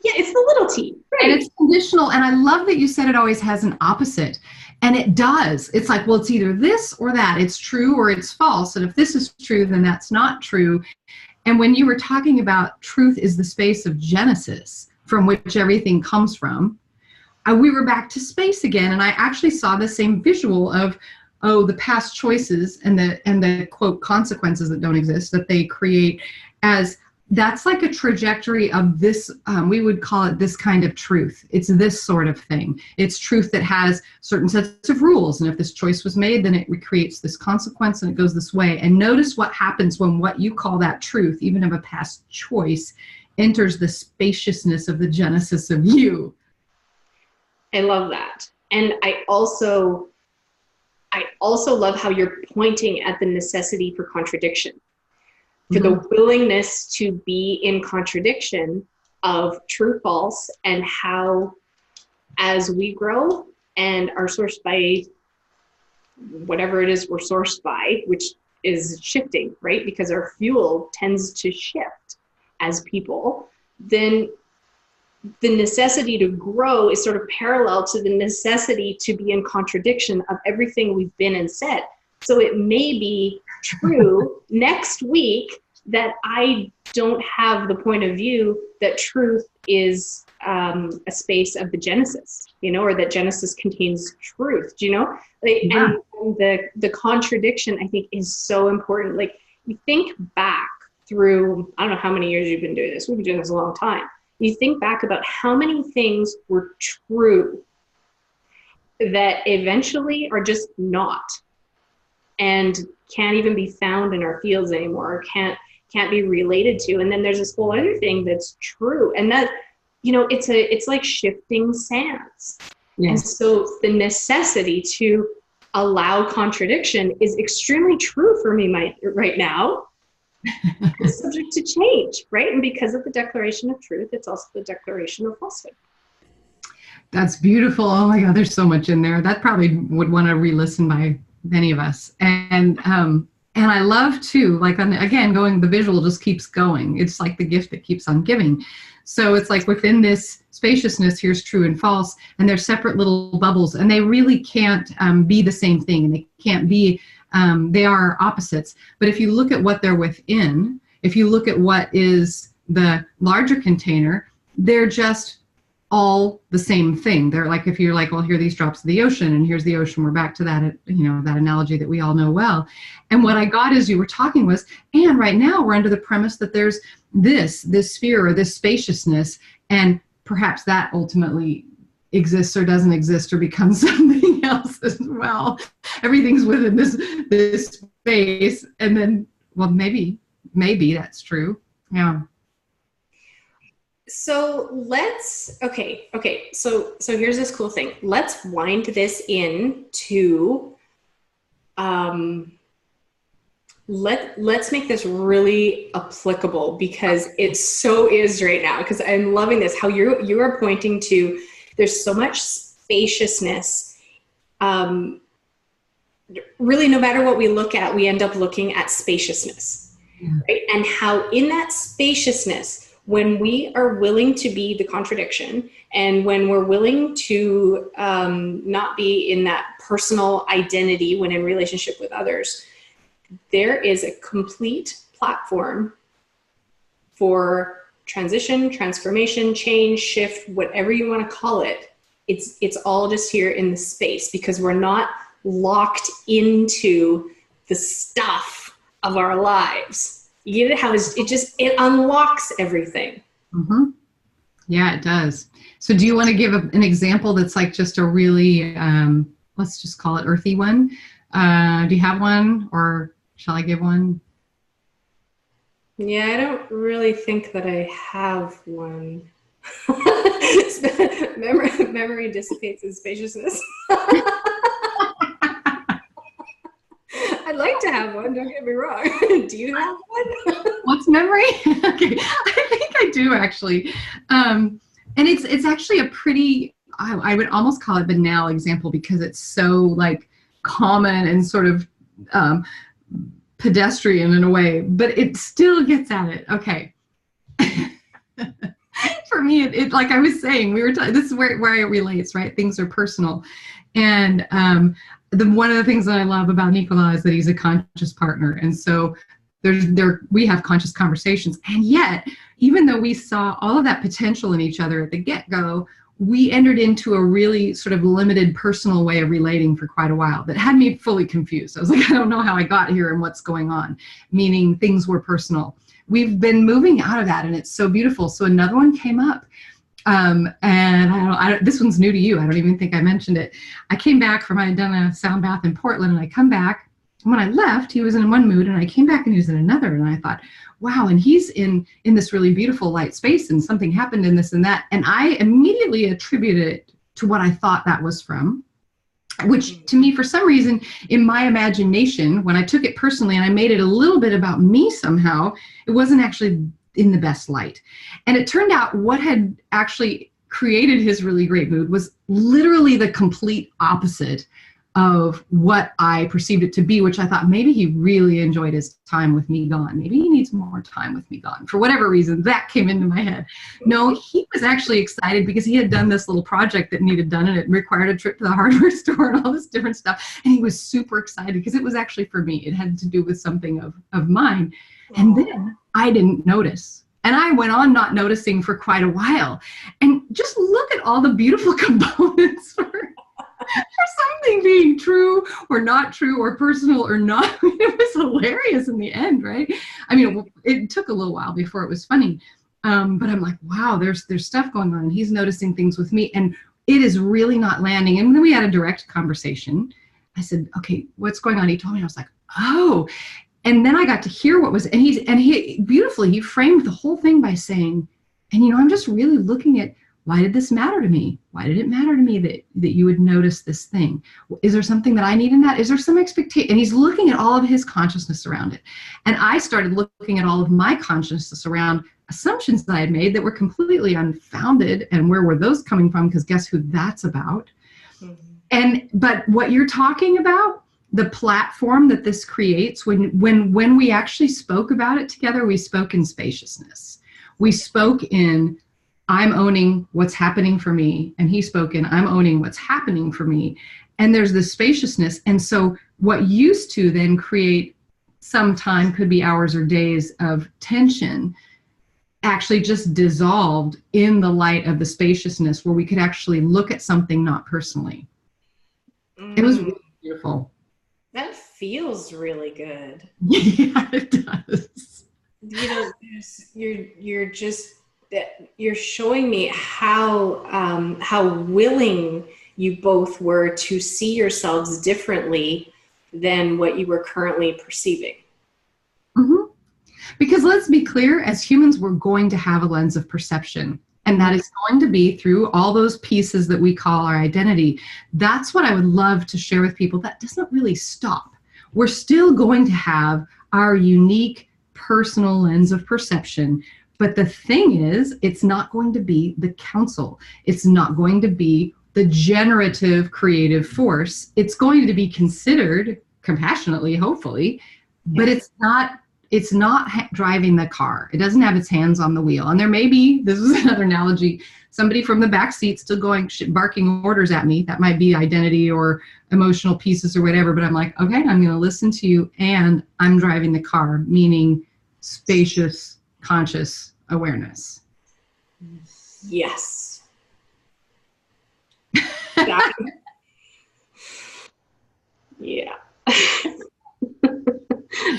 Yeah, it's the little t. Right. And it's conditional. And I love that you said it always has an opposite. And it does. It's like, well, it's either this or that. It's true or it's false. And if this is true, then that's not true. And when you were talking about truth is the space of Genesis, from which everything comes from, we were back to space again. And I actually saw the same visual of, the past choices and the quote consequences that don't exist, that they create, as that's like a trajectory of this, we would call it this kind of truth. It's this sort of thing. It's truth that has certain sets of rules. And if this choice was made, then it recreates this consequence and it goes this way. And notice what happens when what you call that truth, even of a past choice, enters the spaciousness of the genesis of you. I love that. And I also love how you're pointing at the necessity for contradiction, for the willingness to be in contradiction of true, false, and how, as we grow and are sourced by whatever it is we're sourced by, which is shifting, right? Because our fuel tends to shift as people, then the necessity to grow is sort of parallel to the necessity to be in contradiction of everything we've been and said. So it may be true next week that I don't have the point of view that truth is a space of the Genesis, or that Genesis contains truth, And the contradiction, I think, is so important. Like, you think back through, I don't know how many years you've been doing this. We've been doing this a long time. You think back about how many things were true that eventually are just not, and can't even be found in our fields anymore, or can't be related to. And then there's this whole other thing that's true, and that, it's like shifting sands. Yes. And so the necessity to allow contradiction is extremely true for me right now. It's subject to change, right? And because of the declaration of truth, it's also the declaration of falsehood. That's beautiful. Oh my God, there's so much in there. That probably would want to re-listen by many of us. And I love too, like, again, the visual just keeps going. It's like the gift that keeps on giving. So it's like within this spaciousness, here's true and false, and they're separate little bubbles, and they really can't be the same thing, and they can't be. They are opposites. But if you look at what they're within, if you look at what is the larger container, they're just all the same thing. They're like, if you're like, well, here are these drops of the ocean, and here's the ocean, we're back to that, that analogy that we all know well. And what I got as you were talking was, and right now we're under the premise that there's this sphere or this spaciousness, and perhaps that ultimately exists or doesn't exist or becomes something else as well. Everything's within this space. And then, well, maybe that's true. Yeah. So so here's this cool thing. Let's wind this in to, let's make this really applicable, because it so is right now, because I'm loving this, how you are pointing to, there's so much spaciousness. Really, no matter what we look at, we end up looking at spaciousness, right? And how in that spaciousness, when we are willing to be the contradiction, and when we're willing to not be in that personal identity when in relationship with others, there is a complete platform for transition, transformation, change, shift, whatever you want to call it. It's all just here in the space, because we're not locked into the stuff of our lives. You get it? How it unlocks everything. Mm-hmm. Yeah, it does. So do you want to give an example that's like just a really, let's just call it earthy one? Do you have one, or shall I give one? Yeah, I don't really think that I have one. Memory dissipates in spaciousness. I'd like to have one, don't get me wrong. Do you have one? What's memory? Okay, I think I do actually. And it's actually a pretty, I would almost call it banal example, because it's so like common and sort of pedestrian in a way, but it still gets at it. Okay. For me, it like I was saying, this is where it relates, right? Things are personal. And one of the things that I love about Nicola is that he's a conscious partner. And so we have conscious conversations. And yet, even though we saw all of that potential in each other at the get-go, we entered into a really sort of limited personal way of relating for quite a while that had me fully confused. I was like, I don't know how I got here and what's going on, meaning things were personal. We've been moving out of that, and it's so beautiful. So another one came up. And this one's new to you. I don't even think I mentioned it. I came back I had done a sound bath in Portland, and I come back. When I left, he was in one mood, and I came back and he was in another. And I thought, wow, and he's in this really beautiful light space, and something happened in this and that. And I immediately attributed it to what I thought that was from, which to me, for some reason, in my imagination, when I took it personally and I made it a little bit about me somehow, it wasn't actually in the best light. And it turned out what had actually created his really great mood was literally the complete opposite of what I perceived it to be, which I thought maybe he really enjoyed his time with me gone. Maybe he needs more time with me gone. For whatever reason, that came into my head. No, he was actually excited because he had done this little project that needed done, and it required a trip to the hardware store and all this different stuff. And he was super excited because it was actually for me. It had to do with something of mine. And then I didn't notice. And I went on not noticing for quite a while. And just look at all the beautiful components for something being true or not true or personal or not. It was hilarious in the end, right? I mean, it took a little while before it was funny. But I'm like, wow, there's stuff going on. He's noticing things with me, and it is really not landing. And then we had a direct conversation. I said, okay, what's going on? He told me. I was like, oh. And then I got to hear what was, and he beautifully, he framed the whole thing by saying, and I'm just really looking at, why did this matter to me? Why did it matter to me that you would notice this thing? Is there something that I need in that? Is there some expectation? And he's looking at all of his consciousness around it. And I started looking at all of my consciousness around assumptions that I had made that were completely unfounded. And where were those coming from? Because guess who that's about? Mm-hmm. But what you're talking about, the platform that this creates, when we actually spoke about it together, we spoke in spaciousness. We spoke in, I'm owning what's happening for me. And he spoke in, I'm owning what's happening for me. And there's this spaciousness. And so what used to then create some time, could be hours or days of tension, actually just dissolved in the light of the spaciousness, where we could actually look at something not personally. It was really beautiful. That feels really good. Yeah, it does. You know, you're just you're showing me how willing you both were to see yourselves differently than what you were currently perceiving. Mm-hmm. Because let's be clear, as humans, we're going to have a lens of perception. And that is going to be through all those pieces that we call our identity. That's what I would love to share with people. That doesn't really stop. We're still going to have our unique personal lens of perception. But the thing is, it's not going to be the counsel. It's not going to be the generative creative force. It's going to be considered compassionately, hopefully, but it's not driving the car. It doesn't have its hands on the wheel. And there may be, this is another analogy, somebody from the back seat still going, barking orders at me. That might be identity or emotional pieces or whatever. But I'm like, okay, I'm going to listen to you, and I'm driving the car, meaning spacious, conscious awareness. Yes. Yeah.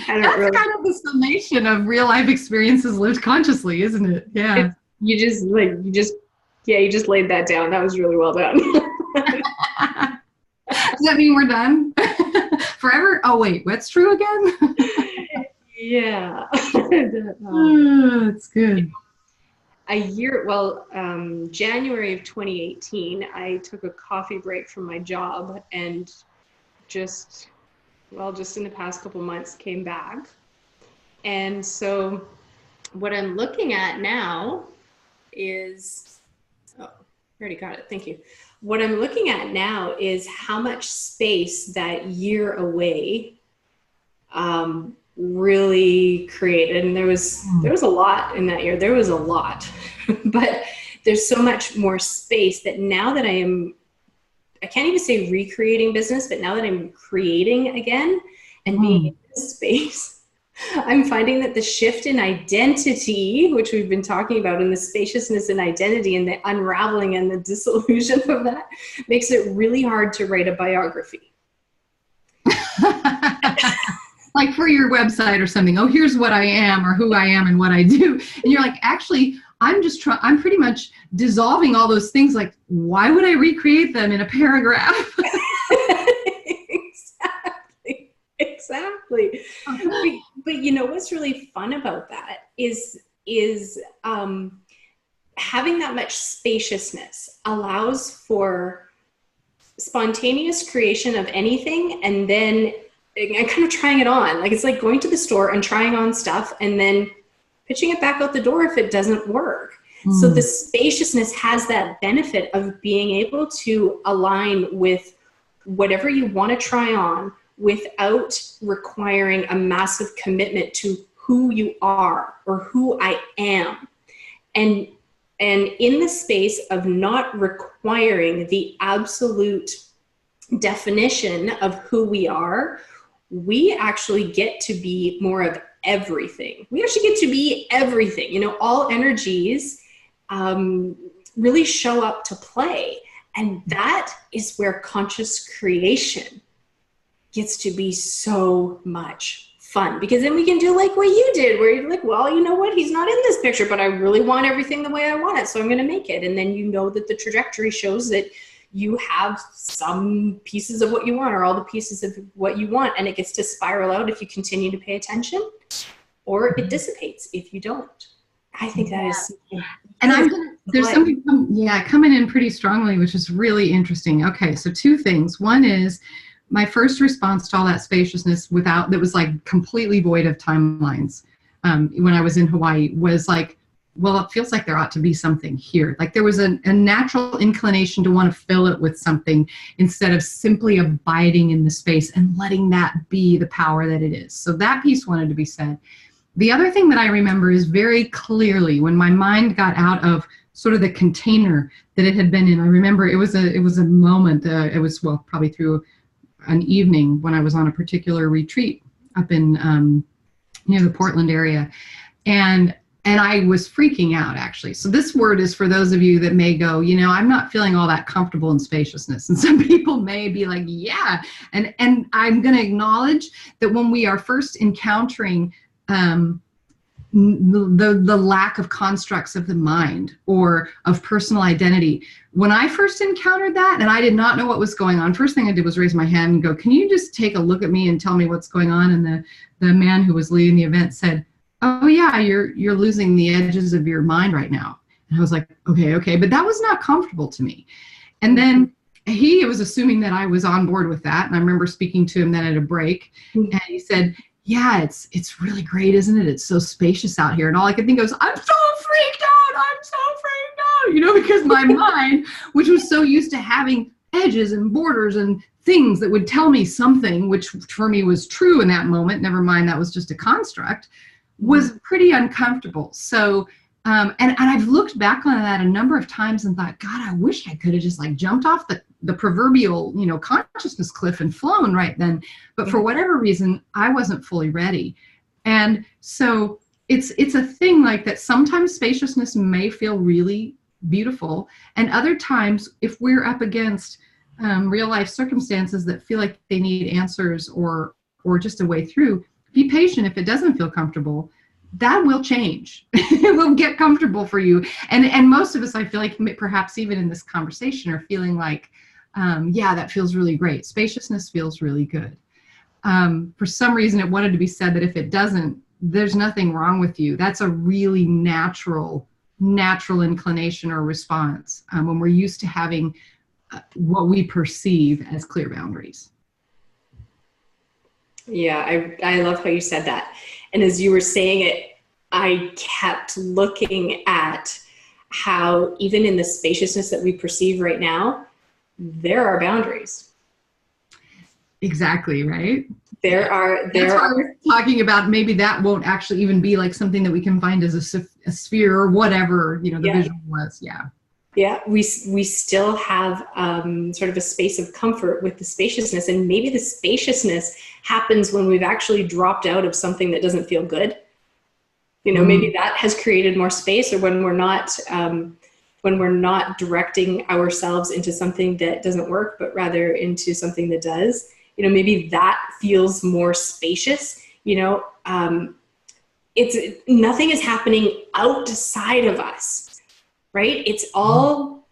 That's kind of the summation of real life experiences lived consciously, isn't it? Yeah. You just laid that down. That was really well done. Does that mean we're done? Forever? Oh, wait, what's true again? Yeah. That's good. January of 2018, I took a coffee break from my job and just in the past couple months came back. And so what I'm looking at now is, I already got it, thank you. What I'm looking at now is how much space that year away really created. And there was a lot in that year. There was a lot, but there's so much more space that now that I can't even say recreating business, but now that I'm creating again and being in this space, I'm finding that the shift in identity, which we've been talking about, and the spaciousness in identity and the unraveling and the disillusion of that, makes it really hard to write a biography. Like for your website or something. Oh, here's what I am, or who I am and what I do. And you're like, actually, I'm pretty much dissolving all those things. Like, why would I recreate them in a paragraph? Exactly. But you know what's really fun about that is having that much spaciousness allows for spontaneous creation of anything, and then kind of trying it on. Like, it's like going to the store and trying on stuff and then pitching it back out the door if it doesn't work. So the spaciousness has that benefit of being able to align with whatever you want to try on without requiring a massive commitment to who you are or who I am. And in the space of not requiring the absolute definition of who we are, we actually get to be more of everything. We actually get to be everything. You know, all energies really show up to play. And that is where conscious creation gets to be so much fun, because then we can do like what you did, where you're like, well, you know what? He's not in this picture, but I really want everything the way I want it. So I'm going to make it. And then you know that the trajectory shows that you have some pieces of what you want, or all the pieces of what you want, and it gets to spiral out if you continue to pay attention, or it dissipates if you don't. I think that is. And there's something coming in pretty strongly, which is really interesting. Okay, so two things. One is my first response to all that spaciousness that was like completely void of timelines when I was in Hawaii was like, well, it feels like there ought to be something here. Like there was a natural inclination to want to fill it with something instead of simply abiding in the space and letting that be the power that it is. So that piece wanted to be said. The other thing that I remember is very clearly when my mind got out of sort of the container that it had been in. I remember it was a moment. It was probably through an evening when I was on a particular retreat up in near the Portland area, and And I was freaking out, actually. So this word is for those of you that may go, I'm not feeling all that comfortable in spaciousness. And some people may be like, yeah. And I'm going to acknowledge that when we are first encountering the lack of constructs of the mind or of personal identity, when I first encountered that and I did not know what was going on, first thing I did was raise my hand and go, can you just take a look at me and tell me what's going on? And the man who was leading the event said, oh yeah, you're losing the edges of your mind right now. And I was like, okay, but that was not comfortable to me. And then he was assuming that I was on board with that. And I remember speaking to him then at a break, and he said, yeah, it's really great, isn't it? It's so spacious out here. And all I could think of was, I'm so freaked out, because my mind, which was so used to having edges and borders and things that would tell me something, which for me was true in that moment, never mind that was just a construct, was pretty uncomfortable. So, and I've looked back on that a number of times and thought, God, I wish I could have just jumped off the proverbial, consciousness cliff and flown right then. But for whatever reason, I wasn't fully ready. And so it's a thing like that. Sometimes spaciousness may feel really beautiful. And other times, if we're up against real life circumstances that feel like they need answers or just a way through, be patient. If it doesn't feel comfortable, that will change. It will get comfortable for you. And most of us, I feel like perhaps even in this conversation, are feeling like, yeah, that feels really great. Spaciousness feels really good. For some reason, it wanted to be said that if it doesn't, there's nothing wrong with you. That's a really natural inclination or response when we're used to having what we perceive as clear boundaries. Yeah, I love how you said that. And as you were saying it, I kept looking at how even in the spaciousness that we perceive right now, there are boundaries. Exactly, right? That's why we're talking about maybe that won't actually even be like something that we can find as a sphere or whatever, the visual was. Yeah. Yeah, we still have sort of a space of comfort with the spaciousness, and maybe the spaciousness happens when we've actually dropped out of something that doesn't feel good. Maybe that has created more space, or when we're not directing ourselves into something that doesn't work, but rather into something that does. Maybe that feels more spacious. It's nothing is happening outside of us. Right? It's all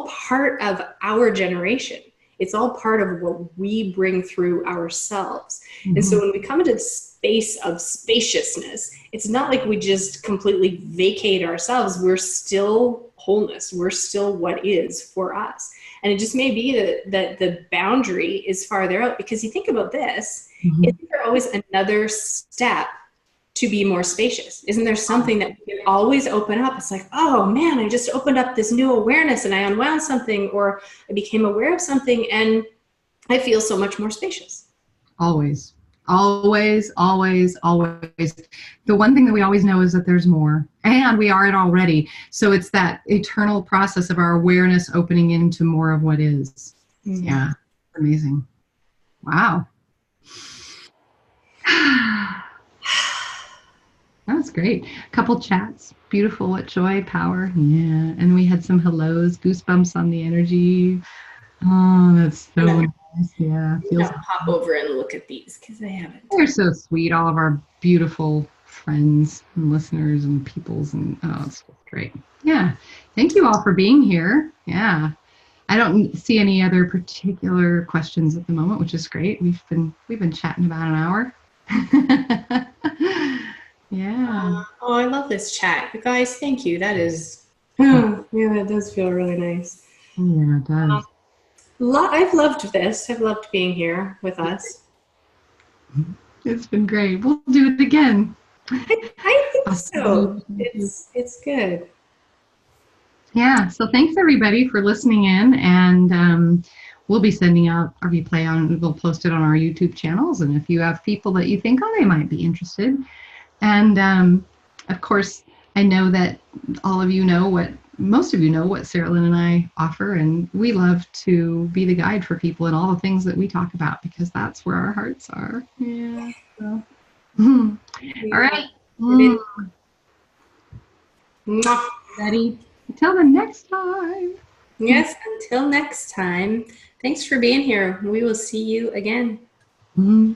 part of our generation. It's all part of what we bring through ourselves. Mm-hmm. And so when we come into the space of spaciousness, it's not like we just completely vacate ourselves. We're still wholeness. We're still what is for us. And it just may be that the boundary is farther out, because you think about this, isn't there always another step to be more spacious? Isn't there something that we can always open up? It's like, oh man, I just opened up this new awareness and I unwound something, or I became aware of something and I feel so much more spacious. Always. The one thing that we always know is that there's more, and we are it already. So it's that eternal process of our awareness opening into more of what is. Mm-hmm. Yeah. Amazing. Wow. That's great. A couple chats. Beautiful. What joy, power. Yeah. And we had some hellos, goosebumps on the energy. Oh, that's so nice. Yeah. I'll pop over and look at these because I haven't. They're so sweet. All of our beautiful friends and listeners and peoples. And it's great. Yeah. Thank you all for being here. Yeah. I don't see any other particular questions at the moment, which is great. We've been chatting about an hour. Yeah. I love this chat. You guys, thank you. That is, that does feel really nice. Yeah, it does. I've loved this. I've loved being here with us. It's been great. We'll do it again. I think so. It's good. Yeah. So thanks everybody for listening in, and we'll be sending out a replay we'll post it on our YouTube channels. And if you have people that you think, they might be interested. And of course, I know that all of you know most of you know what Sarah Lynn and I offer, and we love to be the guide for people in all the things that we talk about, because that's where our hearts are. Yeah. So. All right. Mwah. Ready? Until the next time. Yes, until next time. Thanks for being here. We will see you again. Mm-hmm.